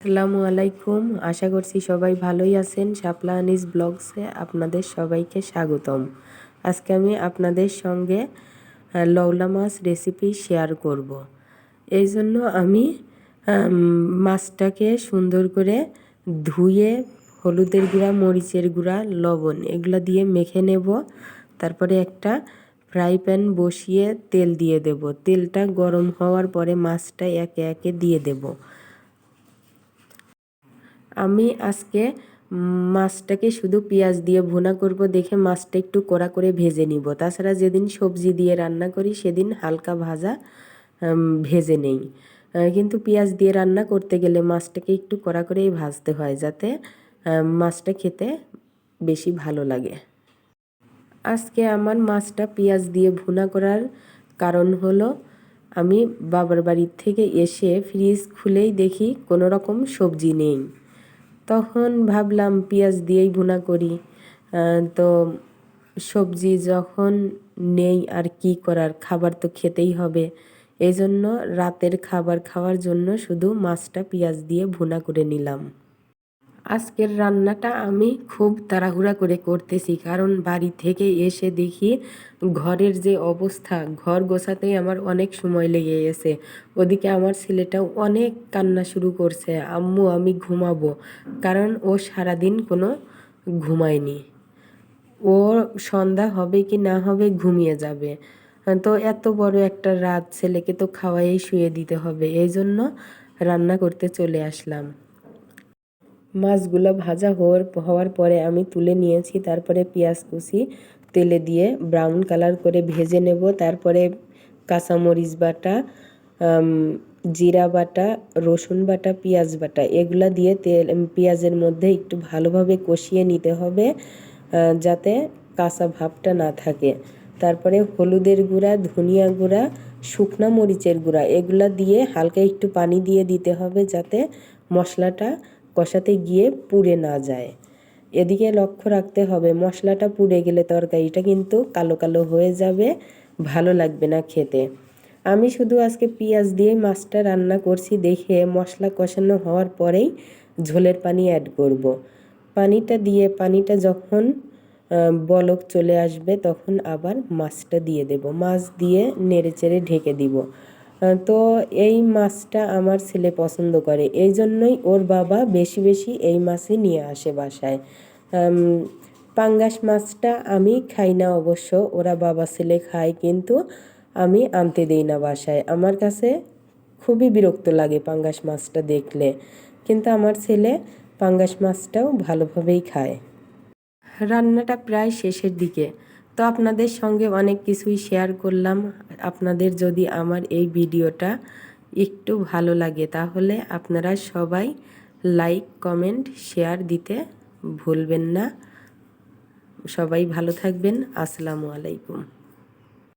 আসসালামু আলাইকুম। আশা করছি সবাই ভালোই আছেন। শাপলা আনিস ব্লগসে আপনাদের সবাইকে স্বাগতম। আজকে আমি আপনাদের সঙ্গে লওলা মাছ রেসিপি শেয়ার করব। এই জন্য আমি মাছটাকে সুন্দর করে ধুয়ে হলুদের গুঁড়া, মরিচের গুঁড়া, লবণ এগুলো দিয়ে মেখে নেব। তারপরে একটা ফ্রাই প্যান বসিয়ে তেল দিয়ে দেব। তেলটা গরম হওয়ার পরে মাছটা একে একে দিয়ে দেব। আমি আজকে মাছটাকে শুধু পেঁয়াজ দিয়ে ভুনা করব দেখে মাছটা একটু কড়া করে ভেজে নিব। তাছাড়া যেদিন সবজি দিয়ে রান্না করি সেদিন হালকা ভাজা ভেজে নেই। কিন্তু পেঁয়াজ দিয়ে রান্না করতে গেলে মাছটাকে একটু কড়া করেই ভাজতে হয়, যাতে মাছটা খেতে বেশি ভালো লাগে। আজকে আমার মাছটা পেঁয়াজ দিয়ে ভুনা করার কারণ হলো, আমি বাবার বাড়ির থেকে এসে ফ্রিজ খুলেই দেখি কোনো রকম সবজি নেই। তখন ভাবলাম পেঁয়াজ দিয়েই ভুনা করি। তো সবজি যখন নেই আর কি করার, খাবার তো খেতেই হবে। এই জন্য রাতের খাবার খাওয়ার জন্য শুধু মাছটা পেঁয়াজ দিয়ে ভুনা করে নিলাম। আজকের রান্নাটা আমি খুব তাড়াহুড়া করে করতেছি, কারণ বাড়ি থেকে এসে দেখি ঘরের যে অবস্থা, ঘর গোছাতেই আমার অনেক সময় লেগে গেছে। ওদিকে আমার ছেলেটাও অনেক কান্না শুরু করছে, আম্মু আমি ঘুমাবো, কারণ ও সারাদিন কোনো ঘুমায়নি। ও সন্ধ্যা হবে কি না হবে ঘুমিয়ে যাবে। তো এত বড় একটা রাত, ছেলেকে তো খাওয়াই শুয়ে দিতে হবে, এই জন্য রান্না করতে চলে আসলাম। মাছগুলো ভাজা হওয়ার পরে আমি তুলে নিয়েছি। তারপরে পেঁয়াজ কুচি তেলে দিয়ে ব্রাউন কালার করে ভেজে নেব। তারপরে কাঁচামরিচ বাটা, জিরা বাটা, রসুন বাটা, পেঁয়াজ বাটা এগুলা দিয়ে পেঁয়াজের মধ্যে একটু ভালোভাবে কষিয়ে নিতে হবে, যাতে কাঁচা ভাবটা না থাকে। তারপরে হলুদের গুঁড়া, ধনিয়া গুঁড়া, শুকনা মরিচের গুঁড়া এগুলা দিয়ে হালকা একটু পানি দিয়ে দিতে হবে, যাতে মশলাটা কষাতে গিয়ে পুড়ে না যায়। এদিকে লক্ষ্য রাখতে হবে, মশলাটা পুড়ে গেলে তরকারিটা কিন্তু কালো কালো হয়ে যাবে, ভালো লাগবে না খেতে। আমি শুধু আজকে পেঁয়াজ দিয়ে মাছটা রান্না করছি দেখে মশলা কষানো হওয়ার পরেই ঝোলের পানি অ্যাড করব। পানিটা দিয়ে পানিটা যখন বলক চলে আসবে তখন আবার মাছটা দিয়ে দেব। মাছ দিয়ে নেড়েচেড়ে ঢেকে দিব। তো এই মাছটা আমার ছেলে পছন্দ করে, এই জন্যই ওর বাবা বেশি বেশি এই মাছই নিয়ে আসে বাসায়। পাঙ্গাস মাছটা আমি খাই না অবশ্য, ওরা বাবা ছেলে খায়, কিন্তু আমি আনতে দেই না বাসায়। আমার কাছে খুবই বিরক্ত লাগে পাঙ্গাস মাছটা দেখলে, কিন্তু আমার ছেলে পাঙ্গাস মাছটাও ভালোভাবেই খায়। রান্নাটা প্রায় শেষের দিকে, তো আপনাদের সঙ্গে অনেক কিছুই শেয়ার করলাম। আপনাদের যদি আমার এই ভিডিওটা একটু ভালো লাগে তাহলে আপনারা সবাই লাইক, কমেন্ট, শেয়ার দিতে ভুলবেন না। সবাই ভালো থাকবেন। আসসালামু আলাইকুম।